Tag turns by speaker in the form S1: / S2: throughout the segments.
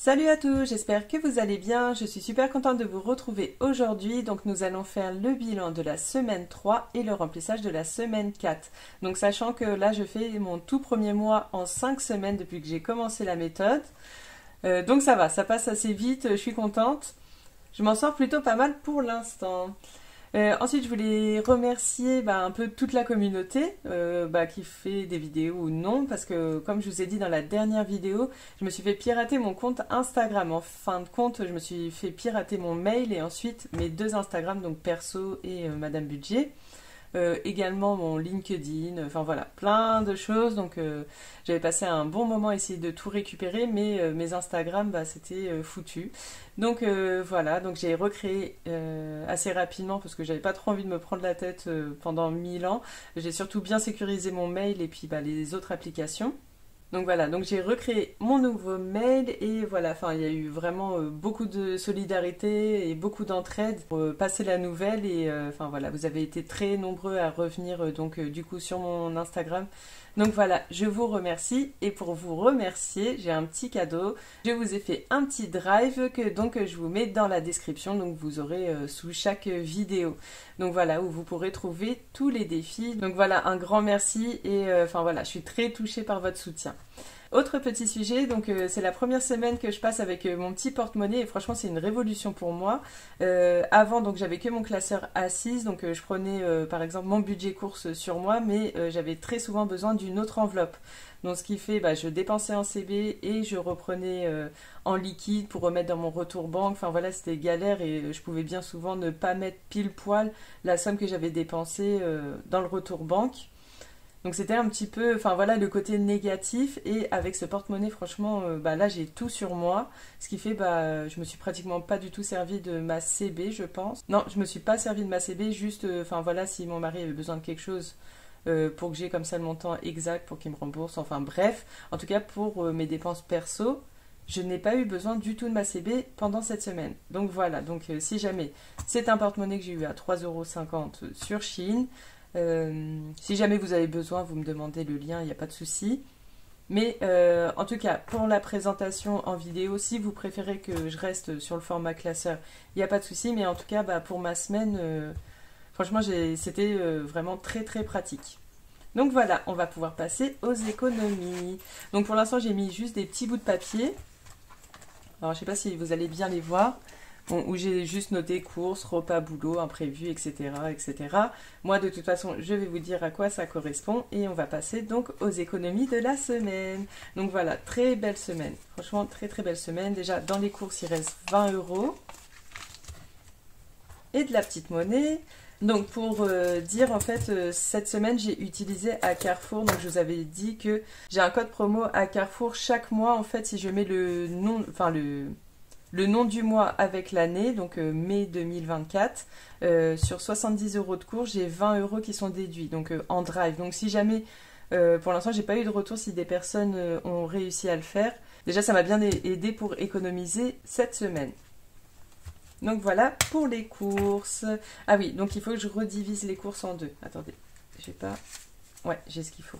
S1: Salut à tous, j'espère que vous allez bien. Je suis super contente de vous retrouver aujourd'hui. Donc nous allons faire le bilan de la semaine 3 et le remplissage de la semaine 4. Donc sachant que là je fais mon tout premier mois en 5 semaines depuis que j'ai commencé la méthode. Donc ça va, ça passe assez vite, je suis contente. Je m'en sors plutôt pas mal pour l'instant. Ensuite, je voulais remercier un peu toute la communauté qui fait des vidéos ou non, parce que comme je vous ai dit dans la dernière vidéo, je me suis fait pirater mon compte Instagram. En fin de compte, je me suis fait pirater mon mail et ensuite mes deux Instagram, donc perso et Madame Budget. Également mon LinkedIn, enfin voilà, plein de choses. Donc j'avais passé un bon moment à essayer de tout récupérer, mais mes Instagram, c'était foutu. Donc voilà, donc j'ai recréé assez rapidement parce que j'avais pas trop envie de me prendre la tête pendant 1000 ans. J'ai surtout bien sécurisé mon mail et puis les autres applications. Donc voilà, donc j'ai recréé mon nouveau mail et voilà, enfin il y a eu vraiment beaucoup de solidarité et beaucoup d'entraide pour passer la nouvelle et enfin voilà, vous avez été très nombreux à revenir du coup sur mon Instagram. Donc voilà, je vous remercie et pour vous remercier, j'ai un petit cadeau. Je vous ai fait un petit drive que je vous mets dans la description, donc vous aurez sous chaque vidéo. Donc voilà, où vous pourrez trouver tous les défis. Donc voilà, un grand merci et enfin voilà, je suis très touchée par votre soutien. Autre petit sujet, donc c'est la première semaine que je passe avec mon petit porte-monnaie et franchement c'est une révolution pour moi. Avant donc j'avais que mon classeur A6, donc je prenais par exemple mon budget course sur moi, mais j'avais très souvent besoin d'une autre enveloppe. Donc ce qui fait, je dépensais en CB et je reprenais en liquide pour remettre dans mon retour banque. Enfin voilà, c'était galère et je pouvais bien souvent ne pas mettre pile poil la somme que j'avais dépensée dans le retour banque. Donc c'était un petit peu, enfin voilà le côté négatif et avec ce porte-monnaie franchement là j'ai tout sur moi, ce qui fait je me suis pratiquement pas du tout servi de ma CB je pense. Non, je me suis pas servi de ma CB, juste enfin voilà si mon mari avait besoin de quelque chose pour que j'ai comme ça le montant exact pour qu'il me rembourse, enfin bref, en tout cas pour mes dépenses perso, je n'ai pas eu besoin du tout de ma CB pendant cette semaine. Donc voilà, donc si jamais c'est un porte-monnaie que j'ai eu à 3,50 € sur Shein. Si jamais vous avez besoin, vous me demandez le lien, il n'y a pas de souci. Mais en tout cas, pour la présentation en vidéo, si vous préférez que je reste sur le format classeur, il n'y a pas de souci. Mais en tout cas, pour ma semaine, franchement, c'était vraiment très très pratique. Donc voilà, on va pouvoir passer aux économies. Donc pour l'instant, j'ai mis juste des petits bouts de papier. Alors je ne sais pas si vous allez bien les voir. Bon, où j'ai juste noté courses, repas, boulot, imprévu, etc., etc. Moi, de toute façon, je vais vous dire à quoi ça correspond et on va passer donc aux économies de la semaine. Donc voilà, très belle semaine. Franchement, très très belle semaine. Déjà, dans les courses, il reste 20 € et de la petite monnaie. Donc pour dire en fait, cette semaine j'ai utilisé à Carrefour, donc je vous avais dit que j'ai un code promo à Carrefour chaque mois en fait si je mets le nom, enfin le nom du mois avec l'année, donc mai 2024, sur 70 € de cours, j'ai 20 € qui sont déduits, donc en drive. Donc si jamais, pour l'instant, j'ai pas eu de retour si des personnes ont réussi à le faire. Déjà, ça m'a bien aidé pour économiser cette semaine. Donc voilà pour les courses. Ah oui, donc il faut que je redivise les courses en deux. Attendez, j'ai pas... Ouais, j'ai ce qu'il faut.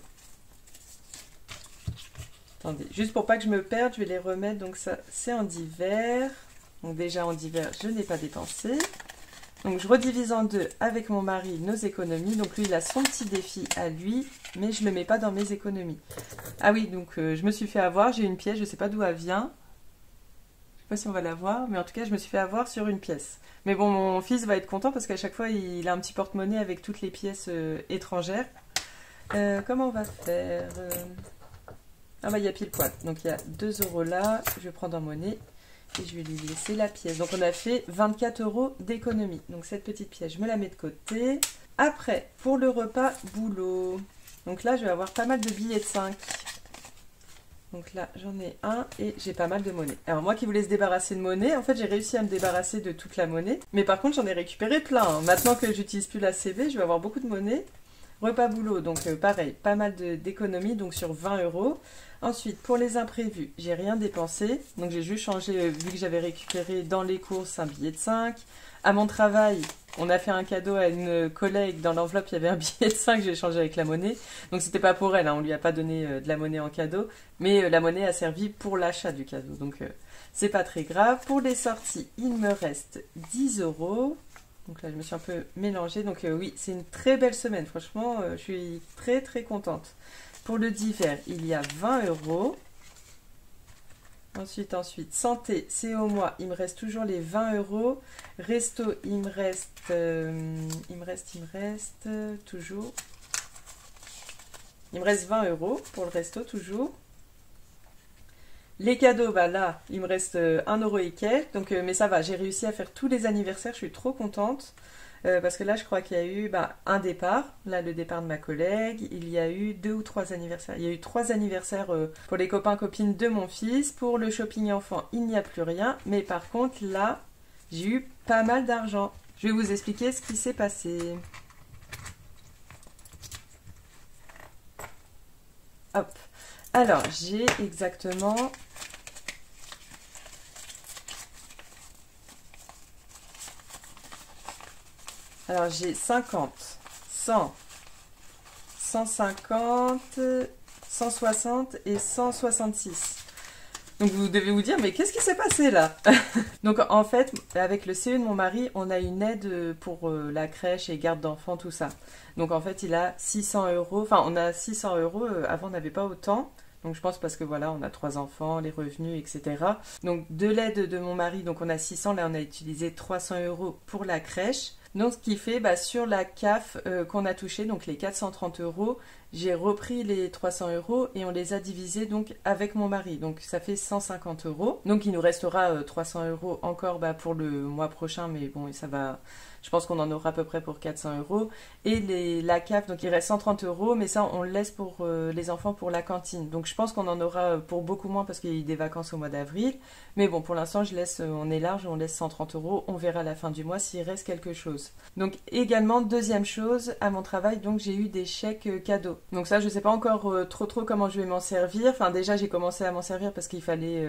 S1: Attendez, juste pour pas que je me perde, je vais les remettre. Donc ça, c'est en divers. Donc déjà en divers, je n'ai pas dépensé. Donc je redivise en deux avec mon mari nos économies. Donc lui, il a son petit défi à lui, mais je ne le mets pas dans mes économies. Ah oui, donc je me suis fait avoir. J'ai une pièce, je ne sais pas d'où elle vient. Je ne sais pas si on va la voir, mais en tout cas, je me suis fait avoir sur une pièce. Mais bon, mon fils va être content parce qu'à chaque fois, il a un petit porte-monnaie avec toutes les pièces étrangères. Comment on va faire Ah il y a pile poil. Donc il y a 2 € là, je prends dans monnaie et je vais lui laisser la pièce. Donc on a fait 24 € d'économie. Donc cette petite pièce, je me la mets de côté. Après, pour le repas boulot. Donc là, je vais avoir pas mal de billets de 5. Donc là, j'en ai un et j'ai pas mal de monnaie. Alors moi qui voulais se débarrasser de monnaie, en fait j'ai réussi à me débarrasser de toute la monnaie. Mais par contre, j'en ai récupéré plein. Maintenant que j'utilise plus la CB, je vais avoir beaucoup de monnaie. Repas boulot, donc pareil, pas mal d'économies, donc sur 20 euros. Ensuite, pour les imprévus, j'ai rien dépensé. Donc j'ai juste changé, vu que j'avais récupéré dans les courses un billet de 5. À mon travail, on a fait un cadeau à une collègue. Dans l'enveloppe, il y avait un billet de 5, j'ai changé avec la monnaie. Donc c'était pas pour elle, hein, on lui a pas donné de la monnaie en cadeau. Mais la monnaie a servi pour l'achat du cadeau. Donc c'est pas très grave. Pour les sorties, il me reste 10 euros. Donc là, je me suis un peu mélangée. Donc oui, c'est une très belle semaine. Franchement, je suis très très contente. Pour le d'hiver, il y a 20 euros. Ensuite, santé, c'est au mois. Il me reste toujours les 20 euros. Resto, il me reste toujours. Il me reste 20 euros pour le resto, toujours. Les cadeaux, bah là, il me reste 1 euro et quelques. Donc, mais ça va, j'ai réussi à faire tous les anniversaires. Je suis trop contente. Parce que là, je crois qu'il y a eu un départ. Là, le départ de ma collègue. Il y a eu 2 ou 3 anniversaires. Il y a eu 3 anniversaires pour les copains-copines de mon fils. Pour le shopping enfant, il n'y a plus rien. Mais par contre, là, j'ai eu pas mal d'argent. Je vais vous expliquer ce qui s'est passé. Hop. Alors, j'ai exactement... Alors, j'ai 50, 100, 150, 160 et 166. Donc, vous devez vous dire, mais qu'est-ce qui s'est passé là? Donc, en fait, avec le CE de mon mari, on a une aide pour la crèche et garde d'enfants, tout ça. Donc, en fait, il a 600 euros. Enfin, on a 600 euros. Avant, on n'avait pas autant. Donc, je pense parce que voilà, on a 3 enfants, les revenus, etc. Donc, de l'aide de mon mari, donc on a 600. Là, on a utilisé 300 euros pour la crèche. Donc, ce qui fait, sur la CAF qu'on a touché, donc les 430 euros, j'ai repris les 300 euros et on les a divisés donc avec mon mari. Donc, ça fait 150 euros. Donc, il nous restera 300 euros encore pour le mois prochain, mais bon, ça va... Je pense qu'on en aura à peu près pour 400 euros. Et la CAF, donc il reste 130 euros, mais ça, on le laisse pour les enfants pour la cantine. Donc je pense qu'on en aura pour beaucoup moins parce qu'il y a eu des vacances au mois d'avril. Mais bon, pour l'instant, on est large, on laisse 130 euros. On verra à la fin du mois s'il reste quelque chose. Donc également, deuxième chose, à mon travail, donc j'ai eu des chèques cadeaux. Donc ça, je ne sais pas encore trop comment je vais m'en servir. Enfin, déjà, j'ai commencé à m'en servir parce qu'il fallait...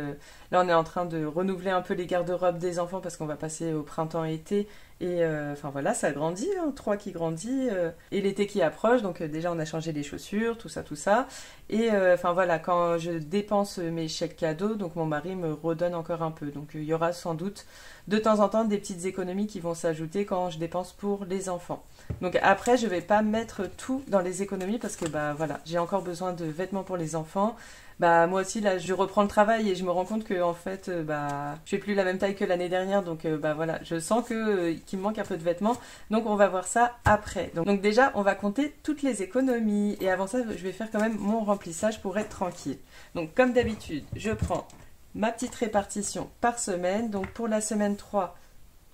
S1: Là, on est en train de renouveler un peu les garde-robes des enfants parce qu'on va passer au printemps-été. Et enfin voilà, ça grandit, 3 qui grandit, et l'été qui approche, donc déjà on a changé les chaussures, tout ça. Et enfin voilà, quand je dépense mes chèques cadeaux, donc mon mari me redonne encore un peu. Donc il y aura sans doute de temps en temps des petites économies qui vont s'ajouter quand je dépense pour les enfants. Donc après, je vais pas mettre tout dans les économies parce que voilà, j'ai encore besoin de vêtements pour les enfants. Moi aussi là je reprends le travail et je me rends compte que en fait je fais plus la même taille que l'année dernière, donc voilà, je sens qu'il me manque un peu de vêtements, donc on va voir ça après. Donc déjà on va compter toutes les économies et avant ça je vais faire quand même mon remplissage pour être tranquille. Donc comme d'habitude, je prends ma petite répartition par semaine. Donc pour la semaine 3,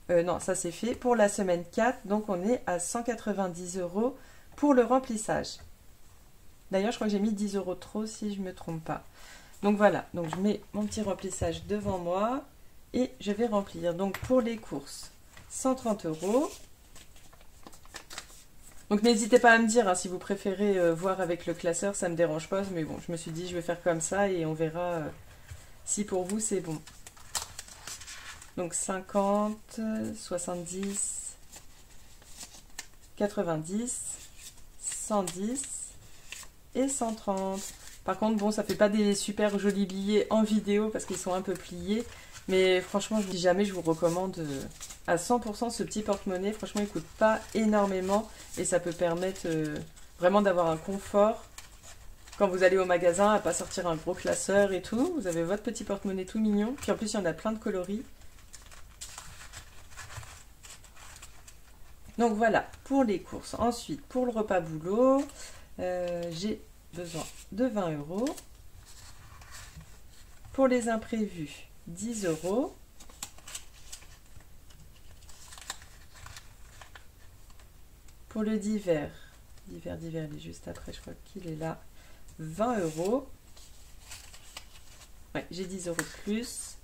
S1: non, ça c'est fait. Pour la semaine 4, donc on est à 190 euros pour le remplissage. D'ailleurs, je crois que j'ai mis 10 euros trop si je ne me trompe pas. Donc voilà, donc je mets mon petit remplissage devant moi et je vais remplir. Donc pour les courses, 130 euros. Donc n'hésitez pas à me dire si vous préférez voir avec le classeur, ça ne me dérange pas. Mais bon, je me suis dit je vais faire comme ça et on verra si pour vous c'est bon. Donc 50, 70, 90, 110 et 130. Par contre, bon, ça fait pas des super jolis billets en vidéo parce qu'ils sont un peu pliés. Mais franchement, si jamais, je vous recommande à 100% ce petit porte-monnaie. Franchement, il coûte pas énormément et ça peut permettre vraiment d'avoir un confort quand vous allez au magasin, à pas sortir un gros classeur et tout. Vous avez votre petit porte-monnaie tout mignon. Puis en plus, il y en a plein de coloris. Donc voilà, pour les courses. Ensuite, pour le repas boulot, j'ai besoin de 20 euros. Pour les imprévus, 10 euros. Pour le d'hiver, il est juste après, je crois qu'il est là, 20 euros. Ouais, j'ai 10 euros de plus.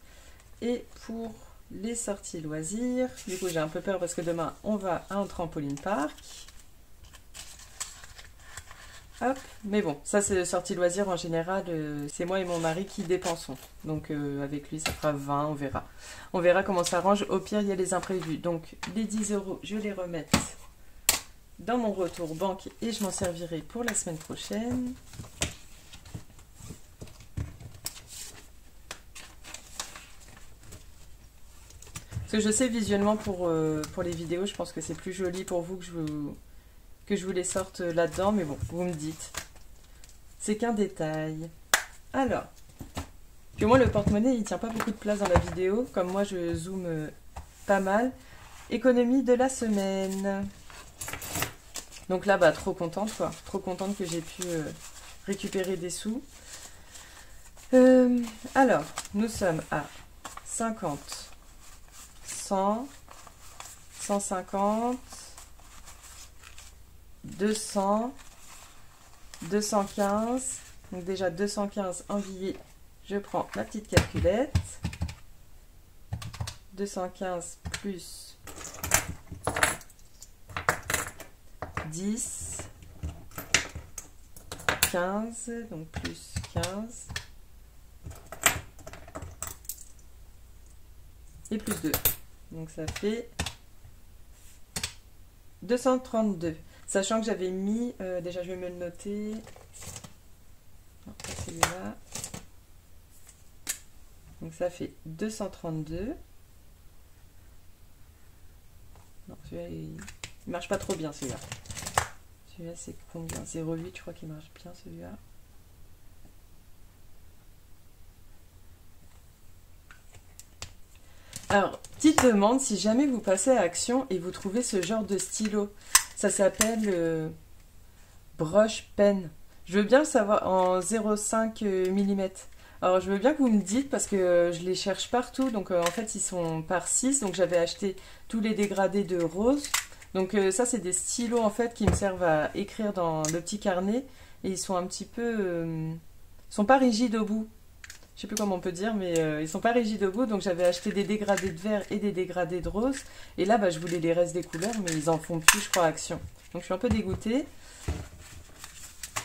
S1: Et pour les sorties loisirs, du coup j'ai un peu peur parce que demain on va à un trampoline park. Hop. Mais bon, ça c'est sortie loisir en général, c'est moi et mon mari qui dépensons. Donc avec lui ça fera 20, on verra. On verra comment ça arrange, au pire il y a les imprévus. Donc les 10 euros, je les remets dans mon retour banque et je m'en servirai pour la semaine prochaine. Parce que je sais visuellement pour les vidéos, je pense que c'est plus joli pour vous que je vous les sorte là-dedans, mais bon, vous me dites. C'est qu'un détail. Alors, puis moi le porte-monnaie il tient pas beaucoup de place dans la vidéo, comme moi je zoome pas mal. Économie de la semaine. Donc là, bah trop contente quoi, trop contente que j'ai pu récupérer des sous. Alors, nous sommes à 50, 100, 150, 200, 215, donc déjà 215 en billets, je prends ma petite calculette, 215 plus 10, 15, donc plus 15, et plus 2, donc ça fait 232. Sachant que j'avais mis, déjà je vais me le noter, non, pas celui-là, donc ça fait 232, non celui-là il marche pas trop bien celui-là, celui-là c'est combien, 0,8 je crois qu'il marche bien celui-là. Alors, petite demande, si jamais vous passez à Action et vous trouvez ce genre de stylo, ça s'appelle broche pen. Je veux bien le savoir en 0,5 mm. Alors je veux bien que vous me dites parce que je les cherche partout. Donc en fait ils sont par 6. Donc j'avais acheté tous les dégradés de rose. Donc ça c'est des stylos en fait qui me servent à écrire dans le petit carnet. Et ils sont un petit peu... ils sont pas rigides au bout. Je sais plus comment on peut dire, mais ils sont pas rigides au bout. Donc j'avais acheté des dégradés de vert et des dégradés de rose. Et là, bah, je voulais les restes des couleurs, mais ils en font plus, je crois, Action. Donc je suis un peu dégoûtée.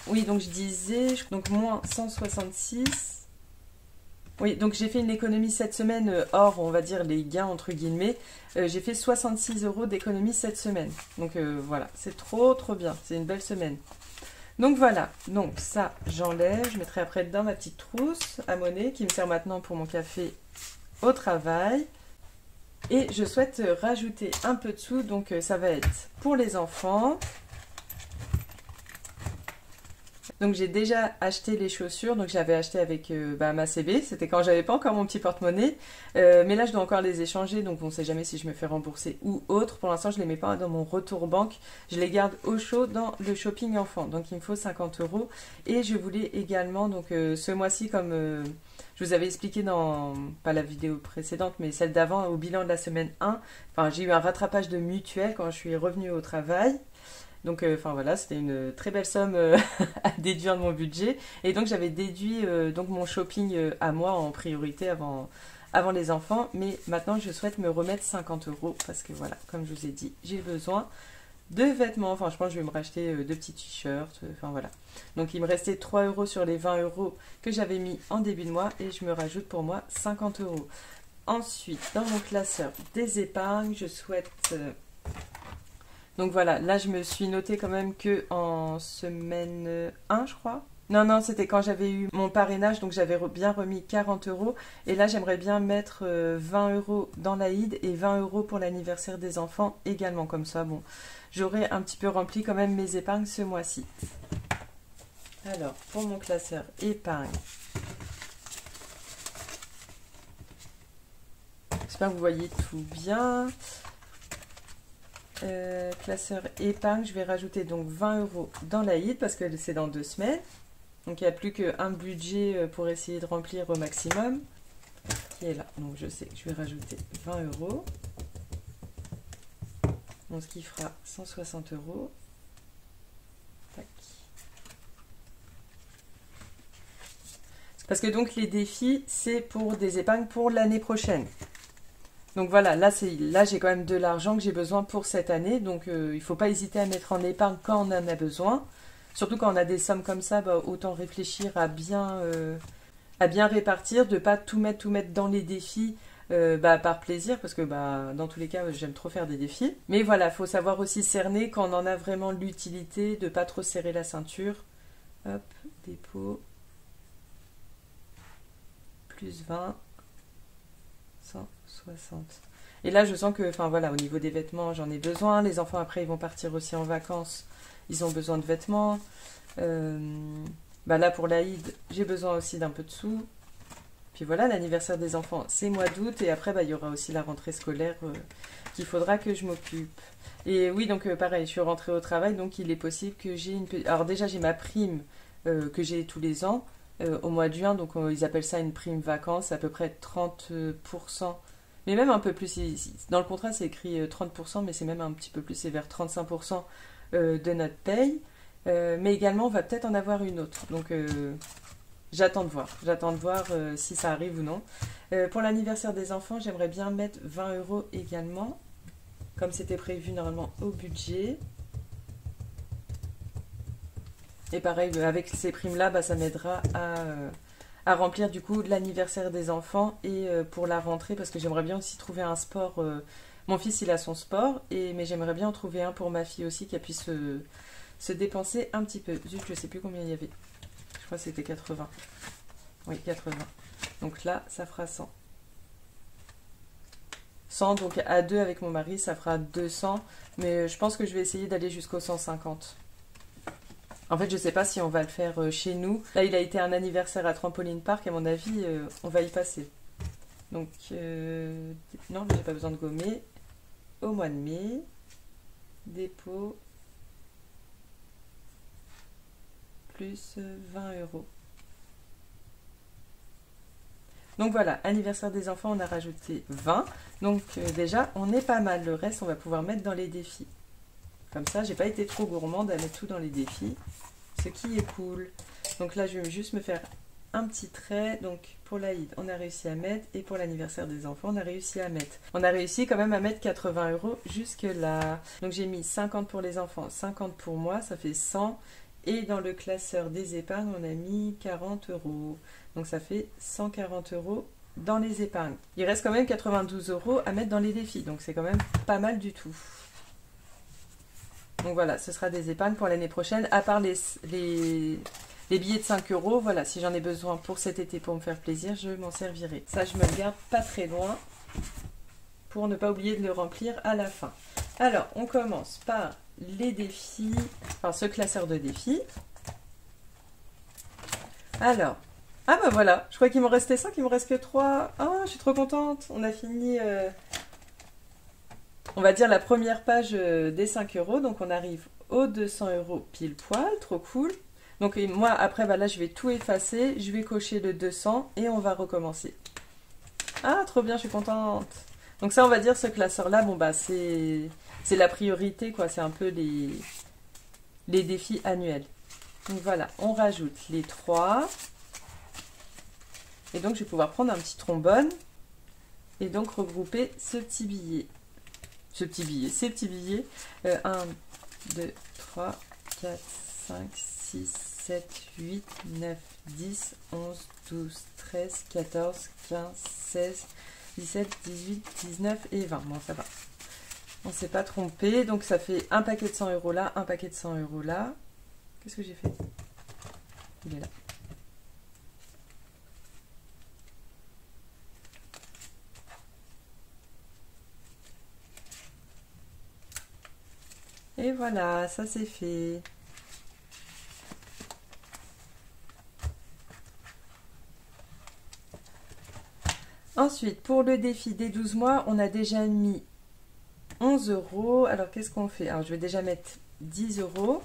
S1: Oui, donc je disais, donc moins 166. Oui, donc j'ai fait une économie cette semaine, hors, on va dire, les gains, entre guillemets. J'ai fait 66 € d'économie cette semaine. Donc voilà, c'est trop bien. C'est une belle semaine. Donc voilà, donc ça j'enlève, je mettrai après dedans ma petite trousse à monnaie qui me sert maintenant pour mon café au travail. Et je souhaite rajouter un peu de sous, donc ça va être pour les enfants. Donc j'ai déjà acheté les chaussures, donc j'avais acheté avec ma CB, c'était quand j'avais pas encore mon petit porte-monnaie, mais là je dois encore les échanger, donc on ne sait jamais si je me fais rembourser ou autre. Pour l'instant je les mets pas dans mon retour banque, je les garde au chaud dans le shopping enfant, donc il me faut 50 €. Et je voulais également, donc ce mois-ci, comme je vous avais expliqué dans, pas la vidéo précédente, mais celle d'avant, au bilan de la semaine 1, enfin j'ai eu un rattrapage de mutuelle quand je suis revenue au travail. Donc, enfin voilà, c'était une très belle somme à déduire de mon budget. Et donc, j'avais déduit donc mon shopping à moi en priorité avant les enfants. Mais maintenant, je souhaite me remettre 50 € parce que voilà, comme je vous ai dit, j'ai besoin de vêtements. Enfin, je pense que je vais me racheter 2 petits t-shirts. Enfin voilà. Donc, il me restait 3 € sur les 20 € que j'avais mis en début de mois. Et je me rajoute pour moi 50 €. Ensuite, dans mon classeur des épargnes, je souhaite... Donc voilà, là je me suis noté quand même que en semaine 1 je crois. Non, c'était quand j'avais eu mon parrainage, donc j'avais bien remis 40 €. Et là j'aimerais bien mettre 20 € dans l'Aïd et 20 € pour l'anniversaire des enfants également. Comme ça, bon, j'aurai un petit peu rempli quand même mes épargnes ce mois-ci. Alors, pour mon classeur épargne. J'espère que vous voyez tout bien. Classeur épargne, je vais rajouter donc 20 € dans l'Aïd parce que c'est dans 2 semaines. Donc il n'y a plus qu'un budget pour essayer de remplir au maximum qui est là. Donc je sais que je vais rajouter 20 €. Donc ce qui fera 160 €. Tac. Parce que donc les défis, c'est pour des épargnes pour l'année prochaine. Donc voilà, là j'ai quand même de l'argent que j'ai besoin pour cette année. Donc il ne faut pas hésiter à mettre en épargne quand on en a besoin. Surtout quand on a des sommes comme ça, bah, autant réfléchir à bien répartir, de pas tout mettre dans les défis bah, par plaisir, parce que bah, dans tous les cas, j'aime trop faire des défis. Mais voilà, faut savoir aussi cerner quand on en a vraiment l'utilité, de pas trop serrer la ceinture. Hop, dépôt, plus 20, 160. Et là, je sens que, enfin voilà, au niveau des vêtements, j'en ai besoin. Les enfants, après, ils vont partir aussi en vacances. Ils ont besoin de vêtements. Bah là, pour l'Aïd, j'ai besoin aussi d'un peu de sous. Puis voilà, l'anniversaire des enfants, c'est mois d'août. Et après, bah, il y aura aussi la rentrée scolaire qu'il faudra que je m'occupe. Et oui, donc pareil, je suis rentrée au travail. Donc, il est possible que j'ai une petite... Alors déjà, j'ai ma prime que j'ai tous les ans au mois de juin. Donc, ils appellent ça une prime vacances, à peu près 30%. Mais même un peu plus. Dans le contrat, c'est écrit 30%, mais c'est même un petit peu plus. C'est vers 35% de notre paye. Mais également, on va peut-être en avoir une autre. Donc, j'attends de voir. J'attends de voir si ça arrive ou non. Pour l'anniversaire des enfants, j'aimerais bien mettre 20 € également, comme c'était prévu normalement au budget. Et pareil, avec ces primes-là, bah, ça m'aidera à remplir du coup l'anniversaire des enfants et pour la rentrée, parce que j'aimerais bien aussi trouver un sport. Mon fils, il a son sport, mais j'aimerais bien en trouver un pour ma fille aussi, qu'elle puisse se dépenser un petit peu. Zut, je sais plus combien il y avait. Je crois que c'était 80. Oui, 80. Donc là, ça fera 100. 100, donc à 2 avec mon mari, ça fera 200. Mais je pense que je vais essayer d'aller jusqu'au 150. En fait, je sais pas si on va le faire chez nous. Là, il a été un anniversaire à Trampoline Park. À mon avis, on va y passer. Donc, non, j'ai pas besoin de gommer. Au mois de mai, dépôt, plus 20 €. Donc voilà, anniversaire des enfants, on a rajouté 20. Donc déjà, on est pas mal. Le reste, on va pouvoir mettre dans les défis. Comme ça, j'ai pas été trop gourmande à mettre tout dans les défis. Ce qui est cool. Donc là, je vais juste me faire un petit trait. Donc pour l'Aïd, on a réussi à mettre. Et pour l'anniversaire des enfants, on a réussi à mettre. On a réussi quand même à mettre 80 € jusque là. Donc j'ai mis 50 pour les enfants, 50 pour moi. Ça fait 100. Et dans le classeur des épargnes, on a mis 40 €. Donc ça fait 140 € dans les épargnes. Il reste quand même 92 € à mettre dans les défis. Donc c'est quand même pas mal du tout. Donc voilà, ce sera des épargnes pour l'année prochaine. À part les billets de 5 €, voilà, si j'en ai besoin pour cet été pour me faire plaisir, je m'en servirai. Ça, je me le garde pas très loin pour ne pas oublier de le remplir à la fin. Alors, on commence par les défis, enfin ce classeur de défis. Alors, ah bah voilà, je crois qu'il m'en restait 5, il me reste que 3. Ah, je suis trop contente, on a fini, on va dire la première page des 5 €, donc on arrive aux 200 € pile poil, trop cool. Donc moi, après, bah là, je vais tout effacer, je vais cocher le 200 et on va recommencer. Ah, trop bien, je suis contente. Donc ça, on va dire, ce classeur-là, bon bah c'est la priorité, quoi, c'est un peu les défis annuels. Donc voilà, on rajoute les 3. Et donc, je vais pouvoir prendre un petit trombone et donc regrouper ce petit billet. Ces petits billets. 1, 2, 3, 4, 5, 6, 7, 8, 9, 10, 11, 12, 13, 14, 15, 16, 17, 18, 19 et 20. Bon, ça va. On ne s'est pas trompé. Donc, ça fait un paquet de 100 € là, un paquet de 100 € là. Qu'est-ce que j'ai fait? Il est là. Et voilà, ça c'est fait. Ensuite, pour le défi des 12 mois, on a déjà mis 11 €. Alors, qu'est-ce qu'on fait? Alors, je vais déjà mettre 10 €.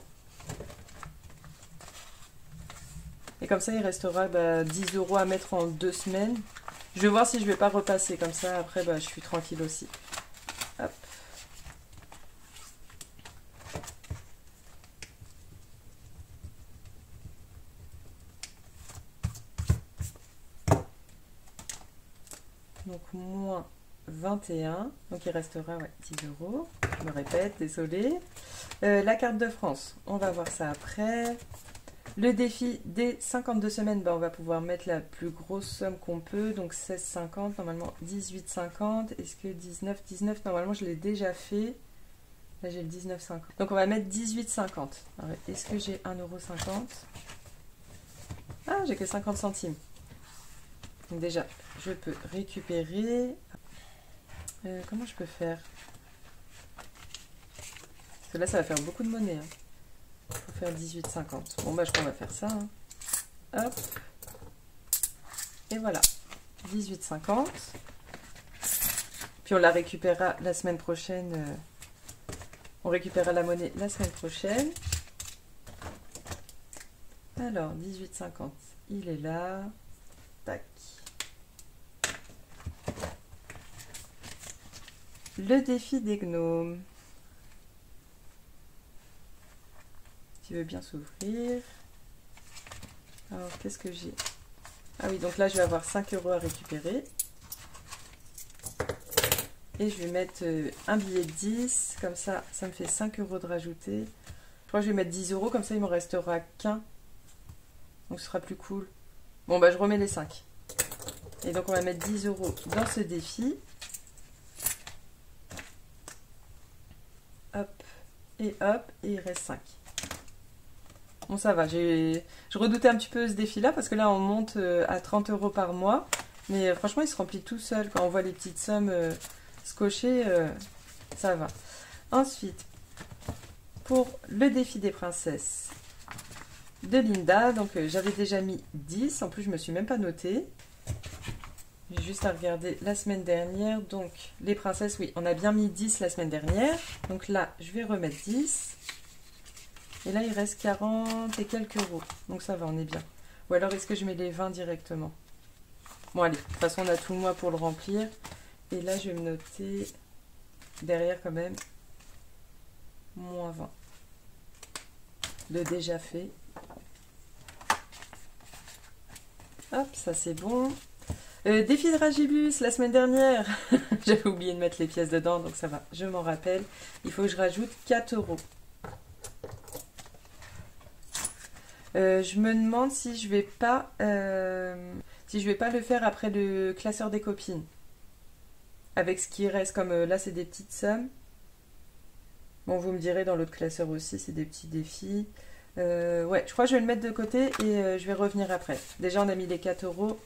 S1: Et comme ça, il restera 10 € à mettre en 2 semaines. Je vais voir si je vais pas repasser. Comme ça, après, je suis tranquille aussi. Hop. Donc, moins 21. Donc il restera ouais, 10 euros. Je me répète, désolé. La carte de France, on va voir ça après. Le défi des 52 semaines, on va pouvoir mettre la plus grosse somme qu'on peut. Donc 16,50, normalement 18,50. Est-ce que 19, normalement je l'ai déjà fait. Là j'ai le 19,50. Donc on va mettre 18,50. Est-ce que j'ai 1,50 €? Ah, j'ai que 50 centimes. Donc déjà, je peux récupérer. Comment je peux faire? Parce que là, ça va faire beaucoup de monnaie. Il faut faire 18,50. Bon, bah, je crois qu'on va faire ça. Hein. Hop. Et voilà. 18,50. Puis on la récupérera la semaine prochaine. On récupérera la monnaie la semaine prochaine. Alors, 18,50. Il est là. Tac. Le défi des gnomes. Qui veut bien s'ouvrir. Alors, qu'est-ce que j'ai? Ah oui, donc là, je vais avoir 5 € à récupérer. Et je vais mettre un billet de 10. Comme ça, ça me fait 5 € de rajouter. Je crois que je vais mettre 10 €. Comme ça, il m'en restera qu'un. Donc, ce sera plus cool. Bon, bah, je remets les 5. Et donc, on va mettre 10 € dans ce défi. Hop. Et hop. Et il reste 5. Bon, ça va. Je redoutais un petit peu ce défi-là parce que là, on monte à 30 € par mois. Mais franchement, il se remplit tout seul. Quand on voit les petites sommes se cocher, ça va. Ensuite, pour le défi des princesses de Linda, donc j'avais déjà mis 10. En plus, je ne me suis même pas notée. J'ai juste à regarder la semaine dernière. Donc, les princesses, oui, on a bien mis 10 la semaine dernière. Donc là, je vais remettre 10. Et là, il reste 40 et quelques euros. Donc ça va, on est bien. Ou alors, est-ce que je mets les 20 directement? Bon, allez, de toute façon, on a tout le mois pour le remplir. Et là, je vais me noter derrière quand même moins 20. Le déjà fait. Hop, ça c'est bon. Défi de Ragibus la semaine dernière. J'avais oublié de mettre les pièces dedans, donc ça va, je m'en rappelle. Il faut que je rajoute 4 €. Je me demande si je vais pas le faire après le classeur des copines. Avec ce qui reste, comme là c'est des petites sommes. Bon, vous me direz dans l'autre classeur aussi, c'est des petits défis. Ouais, je crois que je vais le mettre de côté et je vais revenir après. Déjà, on a mis les 4 €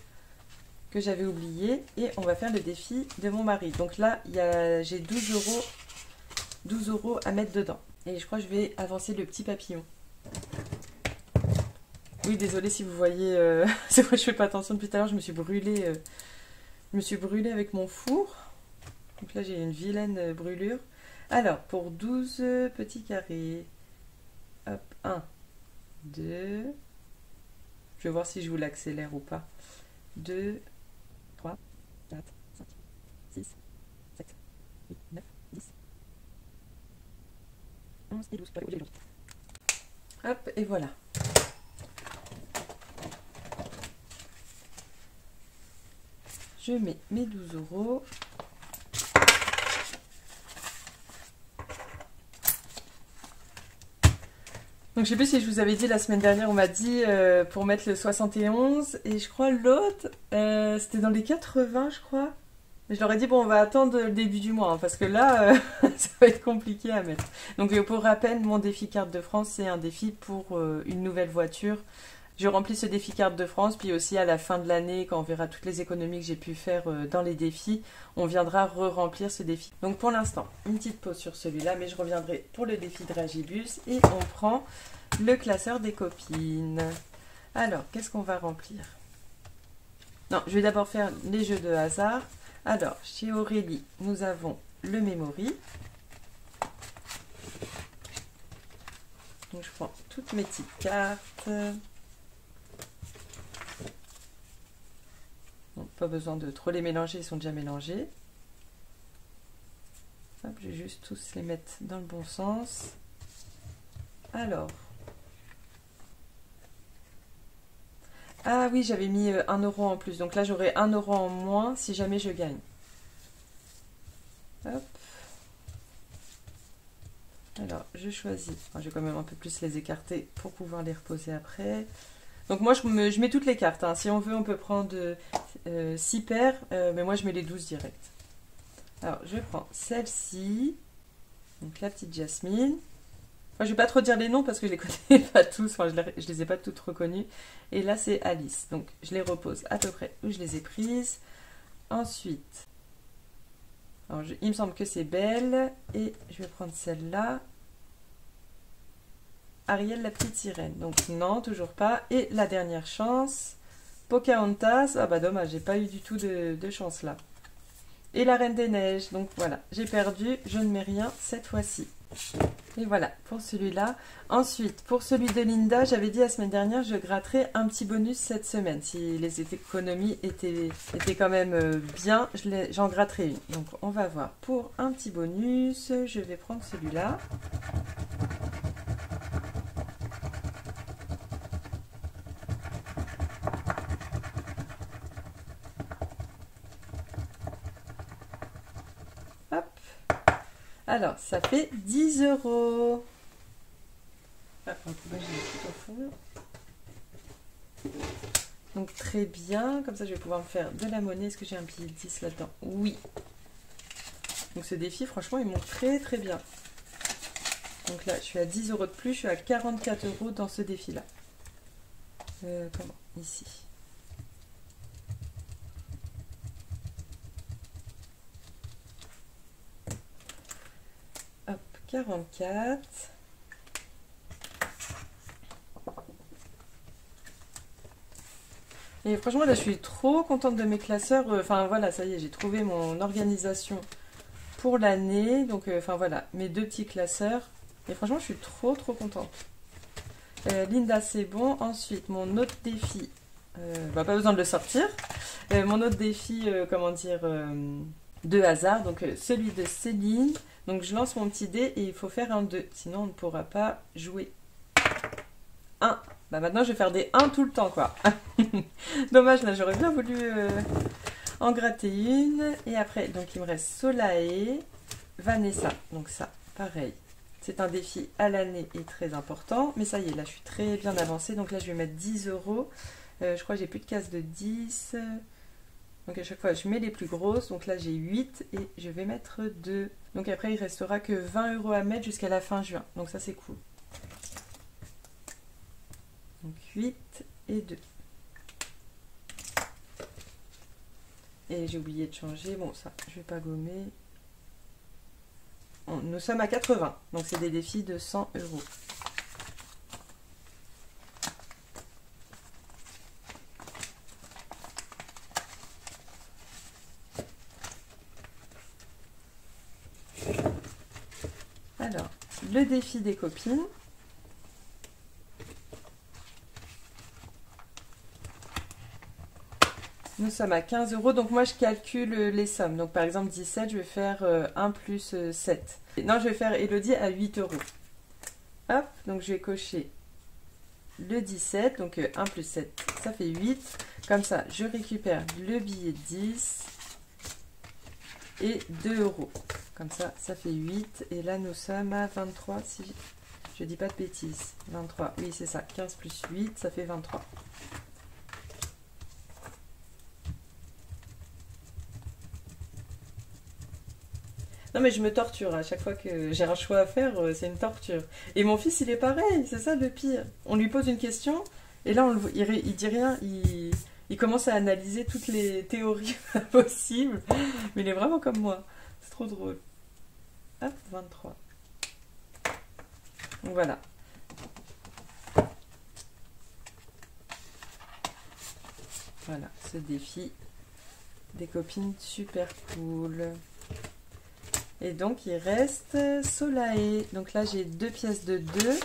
S1: que j'avais oubliés et on va faire le défi de mon mari. Donc là, j'ai 12 € à mettre dedans. Et je crois que je vais avancer le petit papillon. Oui, désolé si vous voyez, c'est vrai que je fais pas attention depuis tout à l'heure, je me suis brûlée avec mon four. Donc là, j'ai une vilaine brûlure. Alors, pour 12 petits carrés, hop, 1, 2, je vais voir si je vous l'accélère ou pas. 2, 3, 4, 5, 6, 7, 8, 9, 10, 11 et 12. Hop, et voilà. Je mets mes 12 €. Donc je sais plus si je vous avais dit la semaine dernière, on m'a dit pour mettre le 71 et je crois l'autre, c'était dans les 80 je crois. Mais je leur ai dit bon on va attendre le début du mois hein, parce que là ça va être compliqué à mettre. Donc pour rappel, mon défi carte de France c'est un défi pour une nouvelle voiture. Je remplis ce défi carte de France, puis aussi à la fin de l'année, quand on verra toutes les économies que j'ai pu faire dans les défis, on viendra re-remplir ce défi. Donc pour l'instant, une petite pause sur celui-là, mais je reviendrai pour le défi de Ragibus et on prend le classeur des copines. Alors, qu'est-ce qu'on va remplir? Non, je vais d'abord faire les jeux de hasard. Alors, chez Aurélie, nous avons le memory. Donc je prends toutes mes petites cartes. Bon, pas besoin de trop les mélanger, ils sont déjà mélangés. Hop, je vais juste tous les mettre dans le bon sens. Alors. Ah oui, j'avais mis 1 € en plus. Donc là, j'aurai 1 € en moins si jamais je gagne. Hop. Alors, je choisis. Enfin, je vais quand même un peu plus les écarter pour pouvoir les reposer après. Donc moi, je mets toutes les cartes. Hein. Si on veut, on peut prendre 6 paires, mais moi, je mets les 12 direct. Alors, je prends celle-ci. Donc, la petite Jasmine. Enfin, je vais pas trop dire les noms parce que je les connais pas tous. Enfin, je les ai pas toutes reconnues. Et là, c'est Alice. Donc, je les repose à peu près où je les ai prises. Ensuite, alors, il me semble que c'est Belle. Et je vais prendre celle-là. Ariel, la petite sirène. Donc, non, toujours pas. Et la dernière chance, Pocahontas. Ah bah dommage, j'ai pas eu du tout de chance là. Et la Reine des Neiges. Donc voilà, j'ai perdu. Je ne mets rien cette fois-ci. Et voilà, pour celui-là. Ensuite, pour celui de Linda, j'avais dit la semaine dernière, je gratterai un petit bonus cette semaine. Si les économies étaient quand même bien, j'en gratterai une. Donc, on va voir. Pour un petit bonus, je vais prendre celui-là. Hop. Alors, ça fait 10 €. Ah, moi, je l'ai tout au fond. Donc très bien, comme ça je vais pouvoir me faire de la monnaie. Est-ce que j'ai un billet de 10 là-dedans? Oui. Donc ce défi, franchement, il monte très très bien. Donc là, je suis à 10 € de plus, je suis à 44 € dans ce défi-là. Comment? Ici. Hop, 44. Et franchement, là, je suis trop contente de mes classeurs. Enfin, voilà, ça y est, j'ai trouvé mon organisation pour l'année. Donc, enfin, voilà, mes 2 petits classeurs. Et franchement, je suis trop, trop contente. Linda, c'est bon. Ensuite, mon autre défi. Pas besoin de le sortir. Mon autre défi, comment dire, de hasard. Donc, celui de Céline. Donc, je lance mon petit dé et il faut faire un 2. Sinon, on ne pourra pas jouer. 1. Bah maintenant je vais faire des 1 tout le temps quoi. Dommage, là j'aurais bien voulu en gratter une. Et après, donc il me reste Solae, Vanessa. Donc ça, pareil. C'est un défi à l'année et très important. Mais ça y est, là je suis très bien avancée. Donc là je vais mettre 10 €. Je crois que j'ai plus de cases de 10. Donc à chaque fois je mets les plus grosses. Donc là j'ai 8 et je vais mettre 2. Donc après il restera que 20 € à mettre jusqu'à la fin juin. Donc ça c'est cool. Donc 8 et 2. Et j'ai oublié de changer. Bon, ça, je vais pas gommer. Nous sommes à 80. Donc c'est des défis de 100 €. Alors, le défi des copines. Nous sommes à 15 €, donc moi je calcule les sommes. Donc par exemple 17, je vais faire 1 plus 7. Non, je vais faire Elodie à 8 €. Hop, donc je vais cocher le 17, donc 1 plus 7, ça fait 8. Comme ça, je récupère le billet de 10 et 2 €. Comme ça, ça fait 8. Et là, nous sommes à 23, si je dis pas de bêtises. 23, oui c'est ça, 15 plus 8, ça fait 23. Non mais je me torture à chaque fois que j'ai un choix à faire, c'est une torture. Et mon fils il est pareil, c'est ça le pire. On lui pose une question et là il dit rien, il commence à analyser toutes les théories possibles. Mais il est vraiment comme moi, c'est trop drôle. Hop, 23. Donc voilà. Voilà, ce défi des copines super cool. Et donc, il reste Solae. Donc là, j'ai 2 pièces de 2.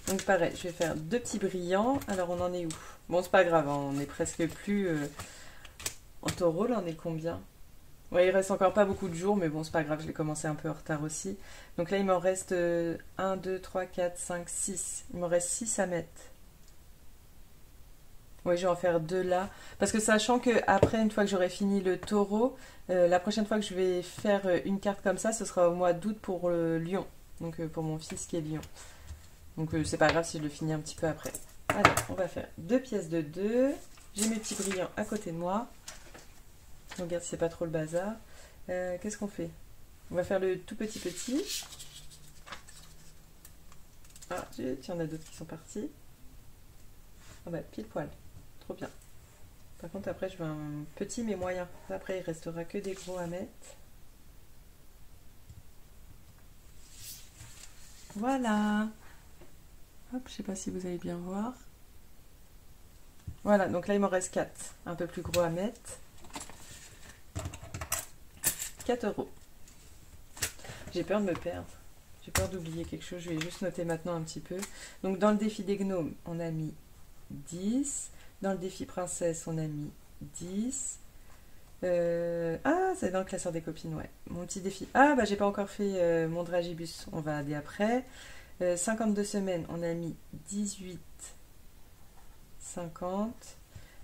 S1: Donc pareil, je vais faire 2 petits brillants. Alors, on en est où? Bon, c'est pas grave, hein, on est presque plus en taureau. Là, on est combien? Ouais, il reste encore pas beaucoup de jours, mais bon, c'est pas grave, je l'ai commencé un peu en retard aussi. Donc là, il m'en reste 1, 2, 3, 4, 5, 6. Il m'en reste 6 à mettre. Oui, je vais en faire deux là. Parce que sachant que après, une fois que j'aurai fini le taureau, la prochaine fois que je vais faire une carte comme ça, ce sera au mois d'août pour le lion. Donc pour mon fils qui est lion. Donc c'est pas grave si je le finis un petit peu après. Alors, on va faire deux pièces de 2. J'ai mes petits brillants à côté de moi. Regarde si c'est pas trop le bazar. Qu'est-ce qu'on fait? On va faire le tout petit. Ah, il y en a d'autres qui sont partis. Ah bah, pile poil. Trop bien. Par contre, après, je veux un petit mais moyen. Après, il restera que des gros à mettre. Voilà. Hop, je sais pas si vous allez bien voir. Voilà, donc là, il m'en reste 4. Un peu plus gros à mettre. 4 €. J'ai peur de me perdre. J'ai peur d'oublier quelque chose. Je vais juste noter maintenant un petit peu. Donc, dans le défi des gnomes, on a mis 10. Dans le défi princesse, on a mis 10. Ah, c'est dans le classeur des copines, ouais. Mon petit défi. Ah, bah j'ai pas encore fait mon dragibus. On va aller après. 52 semaines, on a mis 18, 50.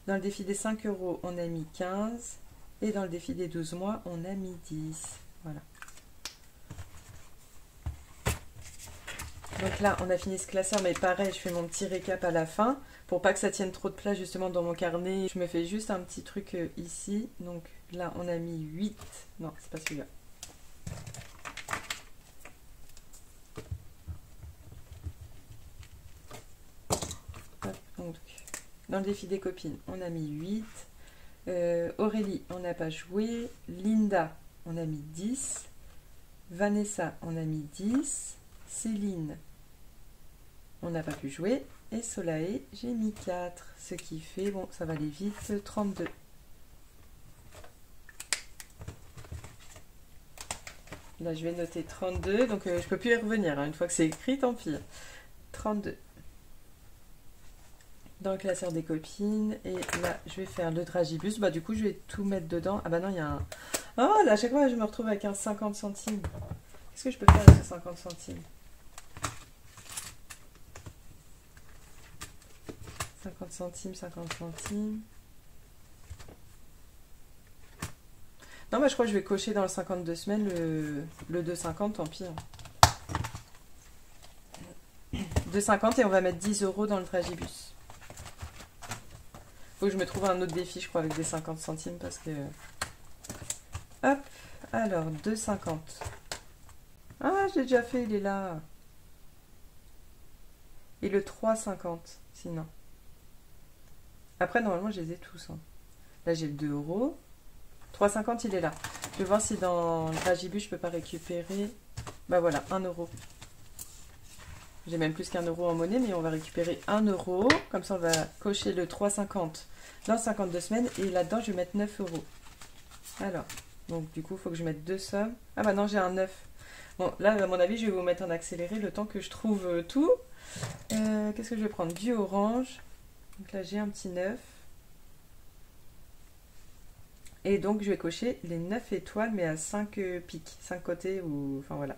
S1: Dans le défi des 5 €, on a mis 15. Et dans le défi des 12 mois, on a mis 10. Voilà. Donc là, on a fini ce classeur, mais pareil, je fais mon petit récap à la fin. Pour pas que ça tienne trop de place justement dans mon carnet, je me fais juste un petit truc ici. Donc là, on a mis 8. Non, c'est pas celui-là. Donc, dans le défi des copines, on a mis 8. Aurélie, on n'a pas joué. Linda, on a mis 10. Vanessa, on a mis 10. Céline, on n'a pas pu jouer. Et Solae, j'ai mis 4. Ce qui fait, bon, ça va aller vite, 32. Là, je vais noter 32. Donc, je peux plus y revenir. Hein. Une fois que c'est écrit, tant pis. 32. Dans le classeur des copines. Et là, je vais faire le dragibus. Bah, du coup, je vais tout mettre dedans. Ah bah non, il y a un... Oh, là, à chaque fois, je me retrouve avec un 50 centimes. Qu'est-ce que je peux faire avec ce 50 centimes? 50 centimes, 50 centimes. Non, bah je crois que je vais cocher dans le 52 semaines le 2,50, tant pis. 2,50 et on va mettre 10 € dans le dragibus. Faut que je me trouve un autre défi, je crois, avec des 50 centimes parce que... Hop, alors 2,50. Ah, j'ai déjà fait, il est là. Et le 3,50, sinon. Après, normalement, je les ai tous. Hein. Là, j'ai le 2 €. 3,50, il est là. Je vais voir si dans le dragibus, je peux pas récupérer. Bah voilà, 1 €. J'ai même plus qu'1 € en monnaie, mais on va récupérer 1 €. Comme ça, on va cocher le 3,50 dans 52 semaines. Et là-dedans, je vais mettre 9 €. Alors, donc du coup, il faut que je mette deux sommes. Ah bah non, j'ai un 9. Bon, là, à mon avis, je vais vous mettre en accéléré le temps que je trouve tout. Qu'est-ce que je vais prendre? Du orange. Donc là, j'ai un petit 9. Et donc, je vais cocher les 9 étoiles, mais à 5 pics, 5 côtés, ou... Enfin, voilà.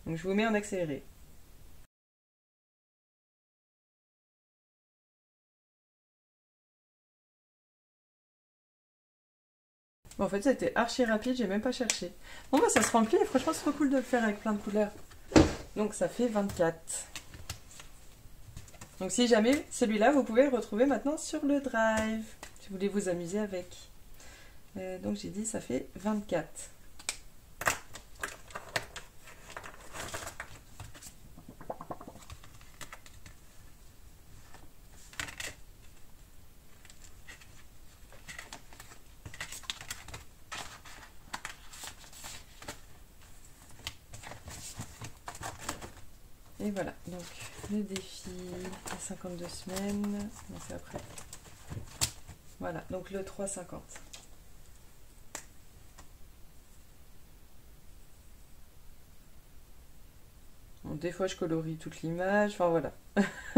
S1: Donc, je vous mets en accéléré. Bon, en fait, ça a été archi rapide, j'ai même pas cherché. Bon, bah, ça se remplit, et franchement, c'est trop cool de le faire avec plein de couleurs. Donc, ça fait 24. Donc, si jamais, celui-là, vous pouvez le retrouver maintenant sur le Drive, si vous voulez vous amuser avec. Donc, j'ai dit, ça fait 24. Et voilà, donc le défi à 52 semaines, non, c'est après. Voilà, donc le 3,50. Bon, des fois je colorie toute l'image, enfin voilà. Je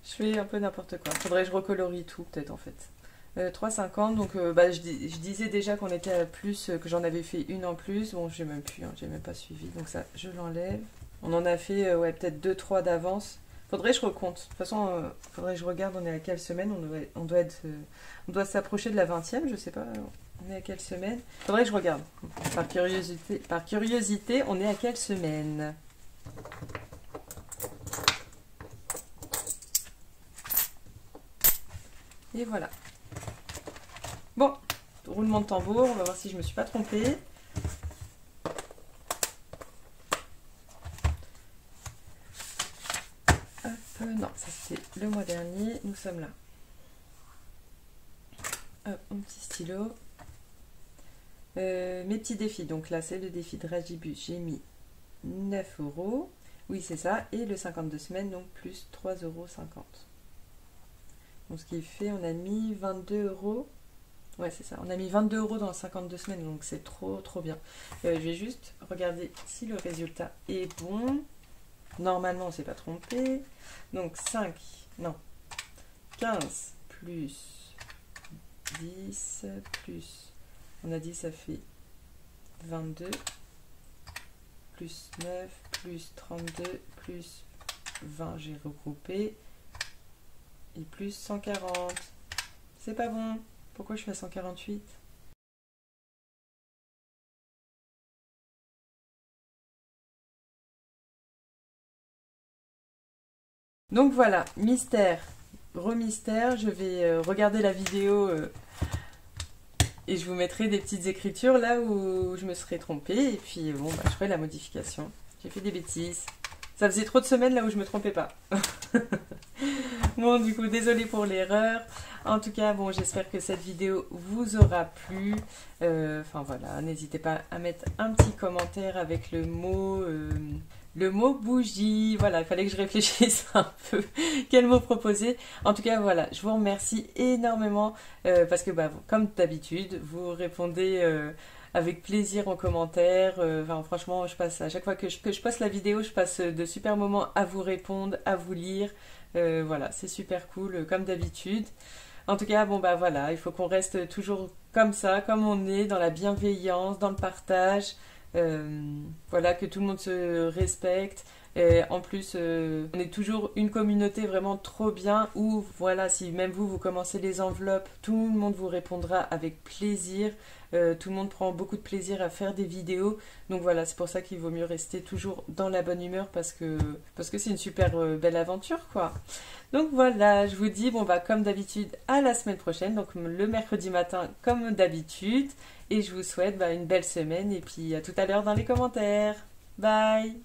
S1: fais un peu n'importe quoi. Faudrait que je recolorie tout peut-être en fait. 3,50, donc bah, je disais déjà qu'on était à plus, que j'en avais fait une en plus. Bon, j'ai même plus, hein, j'ai même pas suivi, donc ça je l'enlève. On en a fait ouais, peut-être 2-3 d'avance. Faudrait que je recompte. De toute façon, faudrait que je regarde, on est à quelle semaine, on doit s'approcher de la 20e, je sais pas, on est à quelle semaine. Faudrait que je regarde. Par curiosité, on est à quelle semaine? Et voilà. Bon, roulement de tambour, on va voir si je me suis pas trompée. Non, ça c'était le mois dernier, nous sommes là. Hop, mon petit stylo. Mes petits défis, donc là c'est le défi de Ragibus, j'ai mis 9 €. Oui, c'est ça, et le 52 semaines, donc plus 3,50 €. Donc ce qui fait, on a mis 22 €. Ouais, c'est ça, on a mis 22 € dans 52 semaines, donc c'est trop bien. Je vais juste regarder si le résultat est bon. Normalement, on ne s'est pas trompé. Donc 15 plus 10 plus, on a dit ça fait 22, plus 9, plus 32, plus 20, j'ai regroupé, et plus 140. C'est pas bon. Pourquoi je suis à 148? Donc voilà, mystère, gros mystère. Je vais regarder la vidéo et je vous mettrai des petites écritures là où je me serais trompée. Et puis bon, bah, je ferai la modification. J'ai fait des bêtises. Ça faisait trop de semaines là où je me trompais pas. Bon, du coup, désolée pour l'erreur. En tout cas, bon, j'espère que cette vidéo vous aura plu. Enfin voilà, n'hésitez pas à mettre un petit commentaire avec le mot bougie. Voilà, il fallait que je réfléchisse un peu quel mot proposer. En tout cas, voilà, je vous remercie énormément parce que, bah, comme d'habitude, vous répondez avec plaisir en commentaire. Enfin, franchement, je passe à chaque fois que je poste la vidéo, je passe de super moments à vous répondre, à vous lire. Voilà, c'est super cool, comme d'habitude. En tout cas, bon bah voilà, il faut qu'on reste toujours comme ça, comme on est, dans la bienveillance, dans le partage. Voilà, que tout le monde se respecte. En plus, on est toujours une communauté vraiment trop bien où, voilà, si même vous commencez les enveloppes, tout le monde vous répondra avec plaisir. Tout le monde prend beaucoup de plaisir à faire des vidéos. Donc voilà, c'est pour ça qu'il vaut mieux rester toujours dans la bonne humeur parce que c'est une super belle aventure, quoi. Donc voilà, je vous dis, bon bah comme d'habitude, à la semaine prochaine, donc le mercredi matin comme d'habitude. Et je vous souhaite bah, une belle semaine et puis à tout à l'heure dans les commentaires. Bye!